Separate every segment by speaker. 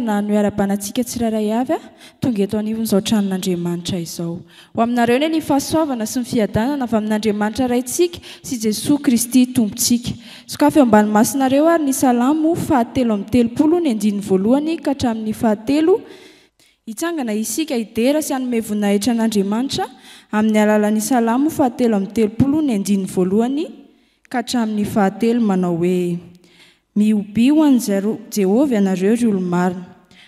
Speaker 1: fitiavana no ara-banantsika tsirairay avy tonga eto anivon'izao tranon'Andriamanitra izao. Ho aminareo ny fahasoavana sy ny fiadanana avy amin'Andriamanitra raintsika sy Jesosy Kristy tompontsika. Sokafy eo ambany masinareo ary ny salamo 7:30 ny andiny voalohany ka hatramin'ny 7. Hitsangana isika idera sy hanome voninahitra an'Andriamanitra amin'ny alalan'ny salamo 7:30 ny andiny voalohany ka hatramin'ny 7 manao hoe: Miobio an Jehovah ianareo ry olo-marina,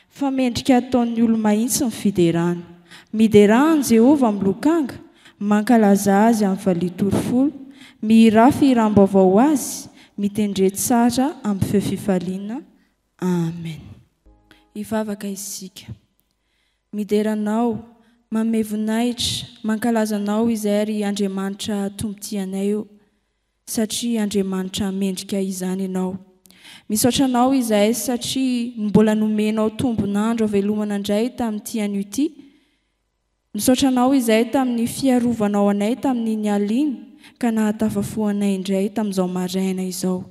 Speaker 1: fa mendrika ataon'ny olo-mahitsy ny fiderana. Miderana Jehovah amin'ny lokanga, mankalaza azy amin'ny valitorofolo, mihirafy hiram-baovao azy, mitendre tsara amin'ny feo fifaliana. Amen. Hivavaka isika. Mideranao, manome voninahitra, mankalazanao izay ry Andriamanitra tompontianay io, satria Andriamanitra mendrika izany ianao. Misaotra anao izahay satria mbola nomenao tombonandro avelomana indray tamin'ity anio ity. Misaotra anao izahay tamin'ny fiarovanao anay tamin'ny aliny ka nahatafafoanay indray tamin'izao maraina izao.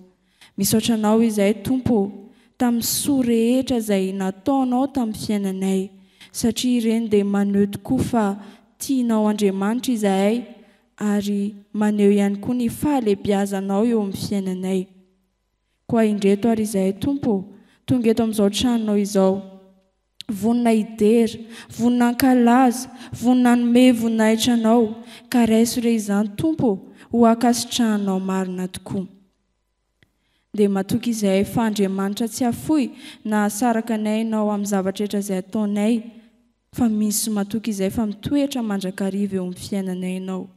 Speaker 1: Misaotra anao izahay Tompo tamin'ny soa rehetra izay nataonao tamin'ny fiainanay, satria ireny dia maneho tokoa fa tianao Andriamanitra izahay ary maneho ihany koa ny fahalebiazanao eo amin'ny fiainanay. Koa indreto ary izahay Tompo, tonga eto amin'izao tranonao izao, vonina idera, vonina ankalaza, vonina hanome voninahitra anao, ka raiso re izany Tompo ho akasitrahanao marina tokoa. Dia matoky izahay fa Andriamanitra tsy afoy na hasaraka anay ianao amin'ny zavatra rehetra izay ataonay, fa misy matoky izahay fa mitoetra mandrakariva eo amin'ny fiainanay ianao.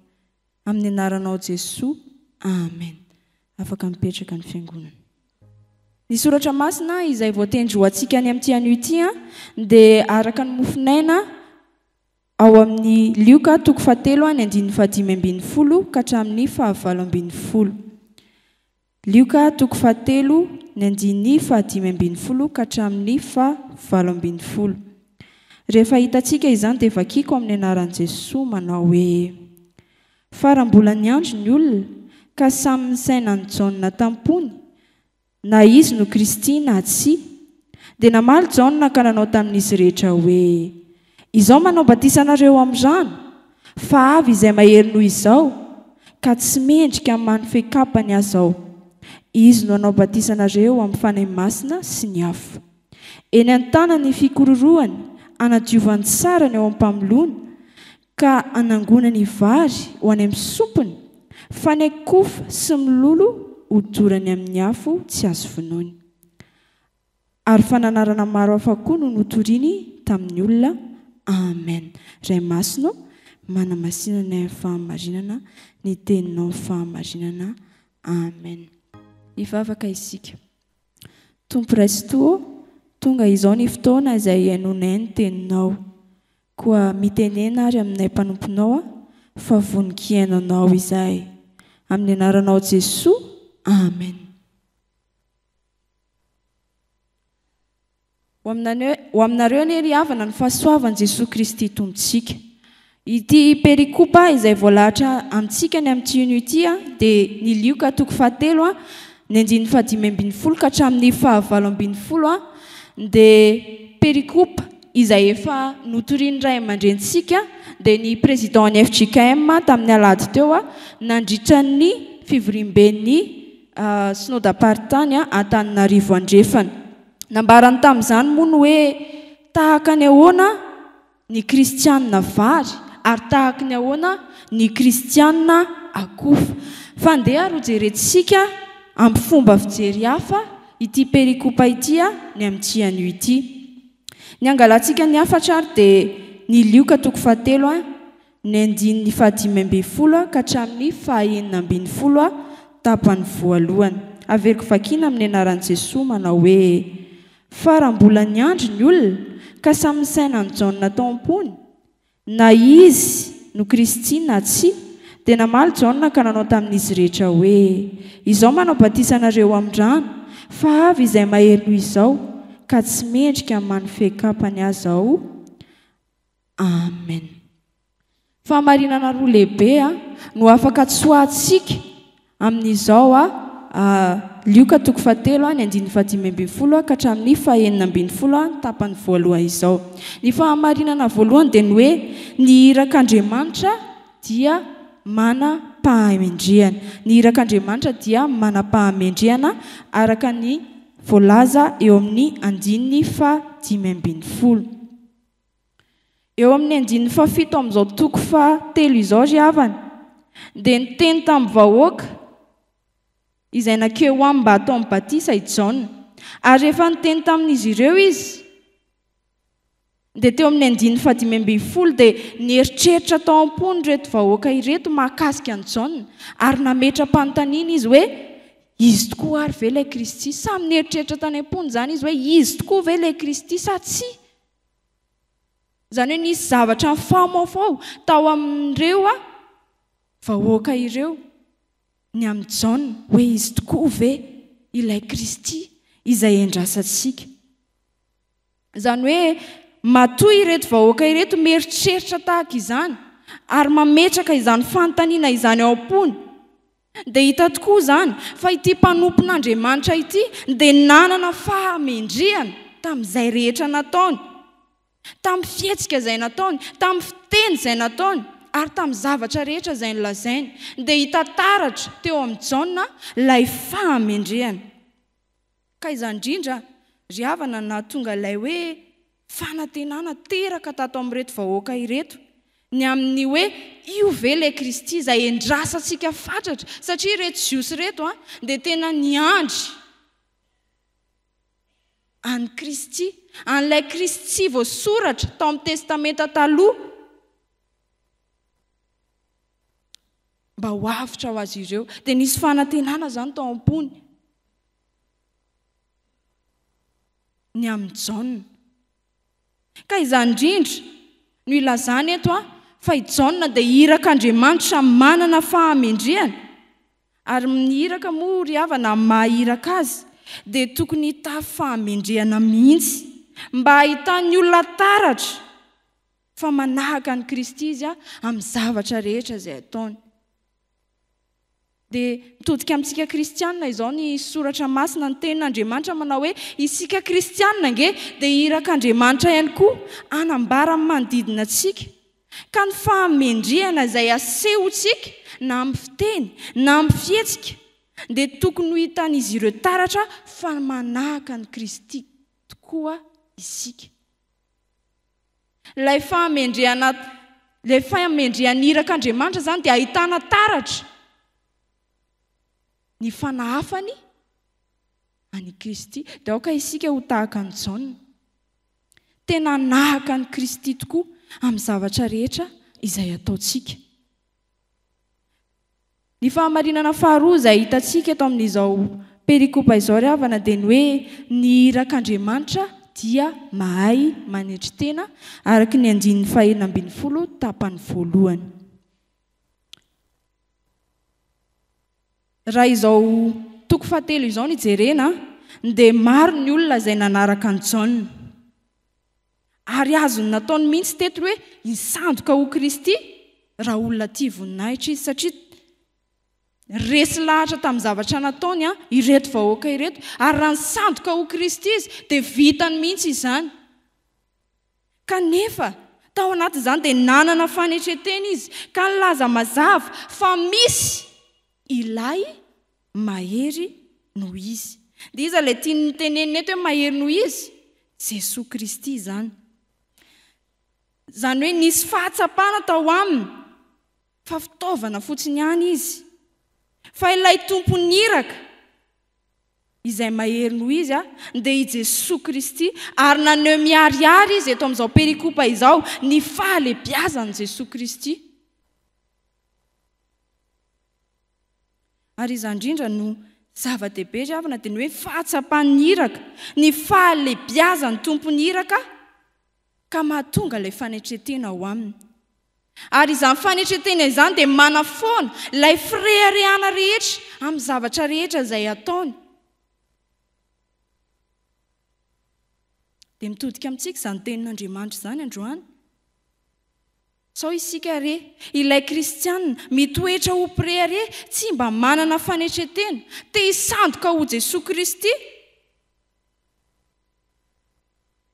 Speaker 1: Amin'ny anaranao Jesosy, amen. Afaka mipetraka ny fiangonana. Ny soratra masina izay voatendry ho antsika any amin'ity anio ity dia araka ny mofinaina ao amin'ny Lioka 7:15 ka hatramin'ny 9:20. Lioka 7:15 ka hatramin'ny 9:20. Rehefa hitantsika izany dia vakiako amin'ny anaran'i Jesosy manao hoe: Farambola ny andro ny olona ka samy misaina ny Jaona tampony, na izy no Kristy na tsy, dia namaly Jaona ka nanao tamin'izy rehetra hoe: izao manao batisanareo amin'ny rano, fa avy izay mahery noho izao ka tsy mendrika amin'ny fekapany azaho. Izy no anao batisanareo amin'ny fanahy masina sy ny afo. Eny an-tanany fikororoany, anadiovany tsara ny eo am-pamolona, ka anangona ny vary ho any amin'ny sompony, fa ny kofa sy milolo hodorany amin'ny afo tsy azo vonoiny. Ary fananarana maro hafa koa no notoriany tamin'ny olona. Amen. Ray masino, manamasinana ny fahamarinana, ny teninao fahamarinana. Amen. Hivavaka isika. Tompo Raisto, tonga izao ny fotoana izay hainonay ny teninao, koa mitenena ary aminay mpanomponao fa voninkiainanao izahay. Amin'ny anaranao Jesosy, amen. Ho aminareo ny ry havana ny fahasoavan'i Jesosy Kristy tompontsika. Ity perikopa izay voalahatra amintsika ny amin'ity anio ity dia ny Lioka 7 ny andiny 15 ka hatramin'ny 20 dia perikopa izay efa notoriany ray aman-drentsika dia ny président ny FJKM tamin'ny alady teo nandritra ny fivoriam-ben'ny synodam-paritany Antananarivo andrefana. Nambarany tamin'izany moa ny hoe tahaka ny ahoana ny kristianina vary ary tahaka ny ahoana ny kristianina akofa. Fa andeha ary hojerentsika amin'ny fomba fijery hafa ity perikopa ity ny amin'ity anio ity. Ny angalantsika ny hafatra ary dia ny Lioka 7 ny andiny 15 ka hatramin'ny 20 tapany voalohany. Averiko vakina amin'ny anaran'i Jesosy manao hoe: farambola ny andro ny olona ka samy misaina ny Jaona tao am-pony, na izy no Kristy na tsy, dia namaly Jaona ka nanao tamin'izy rehetra hoe: izao manao batisanareo amin'ny rano, fa avy izay mahery noho izao ka tsy mendrika amin'ny fekapany azaho. Amen. Fahamarinana roa lehibe no afaka tsoahantsika amin'izao lioka toko fahatelo ny andiny fahatimy ambin'ny folo ka hatramin'ny fahaenina ambin'ny folo tapany voalohany izao. Ny fahamarinana voalohany dia ny hoe ny irak'Andriamanitra dia manam-pahamendrehana. Ny irak'Andriamanitra dia manam-pahamendrehana araka ny voalaza eo amin'ny andininy fahatimy ambin'ny folo. Eo amin'ny andininy fahafito amin'izao toko fahatelo izao ry havana dia niteny tamin'ny vahoaka izay nakeo aminy mba atao amin'ny batisa i Jaona. Ary rehefa niteny tamin'izy ireo izy dia teo amin'ny andininy fahadimy ambin'ny folo dia nieritreritra tao am-pony reto vahoaka ireto mahakasika an'i Jaona ary nametra-panontaniana izy hoe izy tokoa ary ve ilay Kristy? Samy nieritreritra tany am-pony izany izy hoe izy tokoa ve ilay Kristy sa tsy? Izany hoe nisy zavatra mifamaofao tao amin'ireo vahoaka ireo ny amin'ny Jaona hoe izy tokoa ve ilay Kristy izay endrasantsika. Izany hoe matoy ireto vahoaka ireto mieritreritra tahaka izany ary mametraka izany fanontaniana izany ao am-pony. Dia hita tokoa izany fa ity mpanompon'Andriamanitra ity dia nanana fahamendrehana tamin'izay rehetra nataony, tamin'ny fihetsika izay nataony, tamin'ny fiteny izay nataony ary tamin'ny zavatra rehetra izay nolazainy. Dia hita taratra teo amin'ny Jaona ilay fahamendrehana. Ka izany indrindra ry havana na tonga ilay hoe fanantenana teraka tato amin'ireto vahoaka ireto ny amin'ny hoe io ve ilay Kristy izay endrasantsika fatratra, satria reto jiosy reto dia tena niandry any Kristy, an'ilay Kristy voasoratra tao amin'ny testamenta taloha mba ho avitra ho azy ireo. Dia nisy fanantenana izany tao am-pony ny amin'ny Jaona. Ka izany indrindra no ilazany eto fa i Jaona dia irak'Andriamanitra manana fahamendrehana ary niraka moa ry havana mahiraka azy dia tokony hita fahamendrehana mihitsy mba ahitany olona taratra fa manahaka ny Kristy izy amin'ny zavatra rehetra izay ataony. Dia mitodika amintsika kristianina izao ny soratra masina ny tenin'Andriamanitra manao hoe isika kristianina nge dia irak'Andriamanitra ihany koa anambara amin'ny manodidina antsika ka ny fahamendrehana izay asehontsika na amin'ny fiteny na amin'ny fihetsika dia tokony ho hitan'izy ireo taratra fa manahaka ny Kristy tokoa isika. Ilay fahamendrehana irak'Andriamanitra izany dia ahitana taratra ny fanahafany any Kristy. Dia aoka isika ho tahaka ny Jaona, tena nahaka ny Kristy tokoa amin'ny zavatra rehetra izay ataontsika. Ny fahamarinana faharoa izay hitantsika eto amin'izao perikopa izao ry havana dia ny hoe ny irak'Andriamanitra dia mahay manetry tena araka ny andininy fahaenina ambin'ny folo tapany voalohany. Raha izao toko fahatelo izao ny jerena dia maro ny olona izay nanaraka ny Jaona ary azony nataony mihitsy teto hoe hisandoka ho Kristy raha olona tia voninahitra izy, satria resy lahatra tamin'ny zavatra nataony ireto vahoaka ireto ary raha nisandoka ho Kristy izy dia vitany mihitsy izany. Kanefa tao anatin'izany dia nanana fanetretena izy ka nilaza mazava fa misy ilay mahery noho izy. Dia iza ilay tiany tenenina eto hoe mahery noho izy? Jesosy Kristy izany. Izany hoe nisy fahatsapana tao aminy fa fitaovana fotsiny ihany izy. Fa ilay tompon'iraka izay mahery noho izy dia i Jesosy Kristy ary naneho miharihary izy eto amin'izao perikopa izao ny fahalebiazan'i Jesosy Kristy. Ary izany indrindra no zava-dehibe ry havana dia ny hoe fahatsapan'ny iraka, ny fahalebiazan'ny tompon'ny iraka ka mahatonga ilay fanetretena ao aminy. Ary izany fanetretena izany dia manafoana ilay firehariana rehetra amin'ny zavatra rehetra izay ataony. Dia mitodika amintsika izany tenin'Andriamanitra izany androany. sao isika re ilay kristianina mitoetra ho pre re tsy mba manana fanetretena te hisandoka ho Jesosy Kristy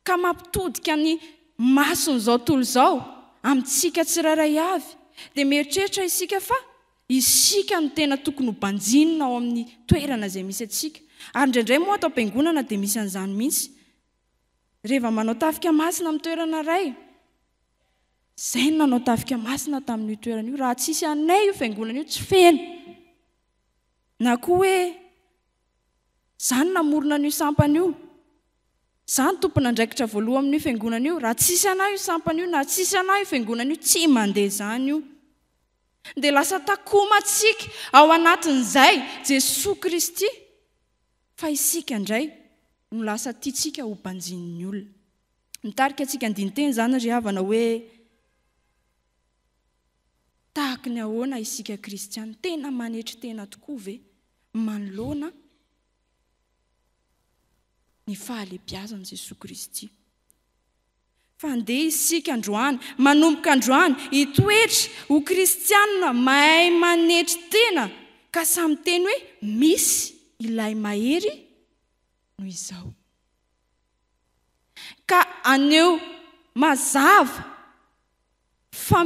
Speaker 1: ka mampitodika ny mason'izao tontolo izao amintsika tsirairay avy dia mieritreritra isika fa isika no tena tokony ho banjinina ao amin'ny toerana izay misy atsika ary indraindray moa atao am-piangonana dia misy an'izany mihitsy rehefa manao tafika masina amin'ny toerana iray izay nanao tafika masina tamin'io toerana io raha tsisy anay io fiangonana io tsy feno na koa hoe izany namorona an'io sampana io izany tompona andraikitra voaloha amin'io fiangonana io raha tsisy anay io sampana io na tsisy anay io fiangonana io tsy mandeha izany io dia lasa takomantsika ao anatin'izay Jesosy Kristy fa isika indray no lasa tiantsika ho banjin'ny olona mitarika antsika andiniteny izany ry havana hoe tahaka ny ahoana isika kristiana tena manetry tena tokoa ve manoloana ny fahalebiazan'i Jesosy Kristy fa andeha isika androany manomboka androany hitoetra ho kristianina mahay manetry tena ka samy teny hoe misy ilay mahery no izao ka aneo mazava fa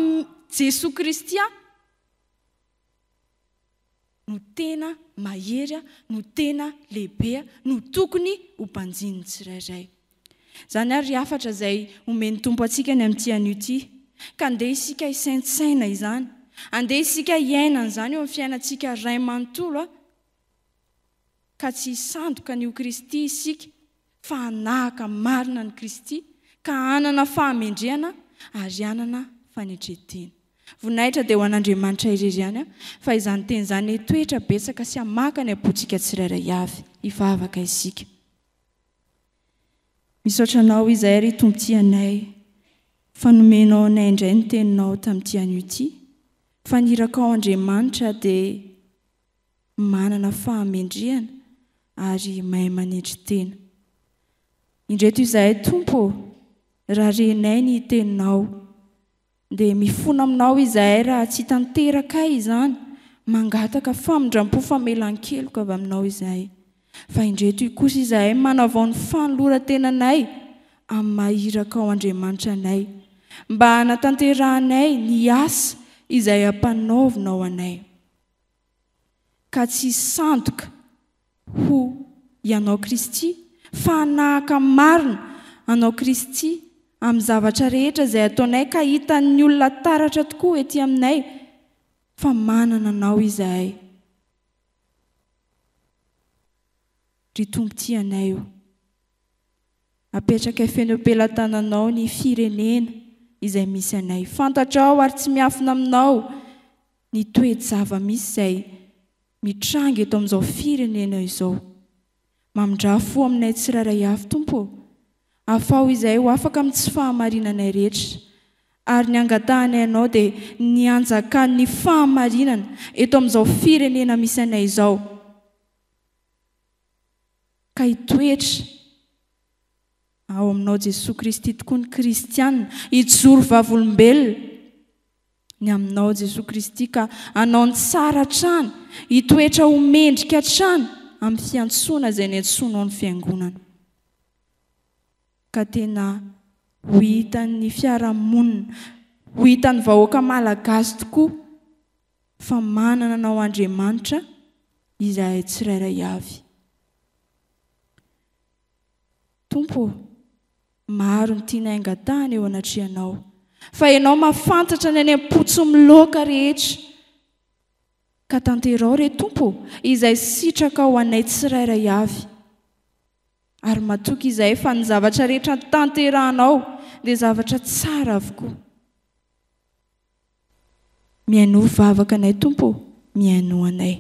Speaker 1: Jesosy Kristy no tena mahery no tena lehibe no tokony ho banjin'ny tsirairay izany ary hafatra izay omeny tompo antsika ny amin'ity anio ity ka andeha isika hisaintsaina izany andeha isika hiainana izany eo amin'ny fiainantsika ray manontolo ka tsy hisandoka an'io Kristy isika fa hanahaka marina ny Kristy ka hanana fahamendrehana ary hanana fanetretena voninahitra dia ho an'Andriamanitra irery ihany fa izany teny izany toetra betsaka sy hamaka ny abontsika tsirairay avy hivavaka isika misaotra anao izay ry tompoty anay fanomenao anay indray ny teninao tamin'ity anio ity faniraka ao Andriamanitra dia manana fahamendrehana ary mahay manetry tena indreto izahay tompo raha renay ny teninao dia mifona aminao izahay raha tsy tanteraka izany mangataka famindram-po famelan-keloka avy aminao izahay fa indreto kosa izahay manavao ny fanoloran-tenanay amin'ny mahiraka ao Andriamanitra anay mba hanatanterahanay ny asa izay ampanaovinao anay ka tsy sandoka ho ianao Kristy fa hanahaka marina anao Kristy amin'ny zavatra rehetra izay ataonay ka hitan'ny olona taratra tokoa ety aminay fa manana anao izahay ry tompoty anay io apetraka feno am-pelantananao ny firenena izay misy anay fantatrao ary tsy miafina aminao ny toe-java misy izay mitrangy eto amin'izao firenena izao mamindrafo aminay tsirairay avy tompo afao izay ho afaka amin'ny tsy fahamarinanay rehetra ary ny angatahanay anao dia ny anjakan'ny fahamarinana eto amin'izao firenena misy anay izao ka hitoetra ao aminao Jesosy Kristy tokoa ny kristianina hijoro vavolombelona ny aminao Jesosy Kristy ka hanao ny tsara hatrany hitoetra ho mendrika hatrany amin'ny fiantsoana izay ny antsoinao ny fiangonana ka tena ho hitan'ny fiarahamonina ho hitan'ny vahoaka malagasy tokoa fa manana anao Andriamanitra izahay tsirairay avy tompo maro ny tianay angatahana eo anatrehanao fa ianao mahafantatra ny any am-potso miloaka rehetra ka tanterao re tompo izay sitraka ho anay tsirairay avy ary matoky izay fa ny zavatra rehetra tanterahanao dia zavatra tsara avokoa miaino vavaka anay tompo miaino anay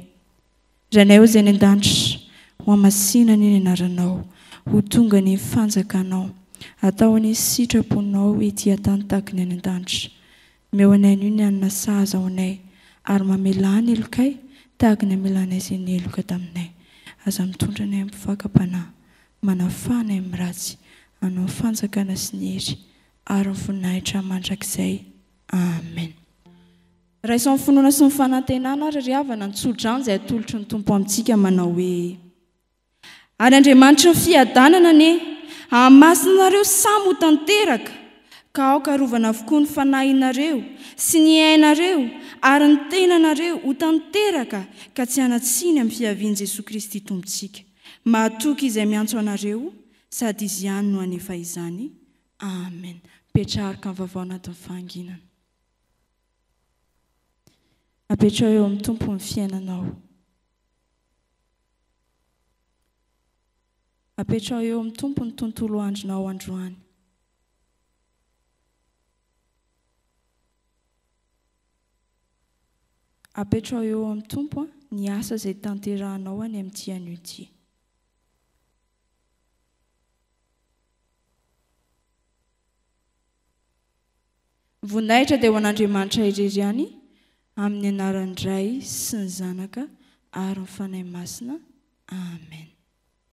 Speaker 1: ranay ho izay ny an-danitra ho amasinana ny anaranao ho tonga ny fanjakanao atao ny sitraponao ety an-tany tahaka ny any an-danitra meo anay io ny anina sahaza ao anay ary mamelany elokay tahaka ny amelanay izay ny eloka taminay aza mitondra anay amin'ny mpivaka-panahy manafanay amin'ny ratsy anao fanjakana sy ny hery ary ny voninahitra mandrakizay amen. Raha isan'ny finoana sy ny fanantenana ary ry havana ny tsodrano izay atolotry ny tompo amintsika manao hoe ary Andriamanitra ny fiadanana ane hamasina nareo samy ho tanteraka ka aoka rovana avokoa ny fanahinareo sy ny ainareo ary ny tenanareo ho tanteraka ka tsy hanatsiny amin'ny fiavian'i Jesosy Kristy tompontsika. Mahatoky izay miantso anareo sady izy ihany no hanefa izany. Amen. Petrarika ny vaovao anatin'ny fahanginana. Apetrao eo amin'ny tompo ny fiainanao. Apetrao eo amin'ny tompo ny tontolo andronao androany. Apetrao eo amin'ny tompo ny asa izay tanterahanao any amin'ity anio ity. Voninahitra dia ho an'Andriamanitra irery ihany amin'ny anaran'ny Ray sy ny Zanaka ary ny Fanahy Masina. Amen.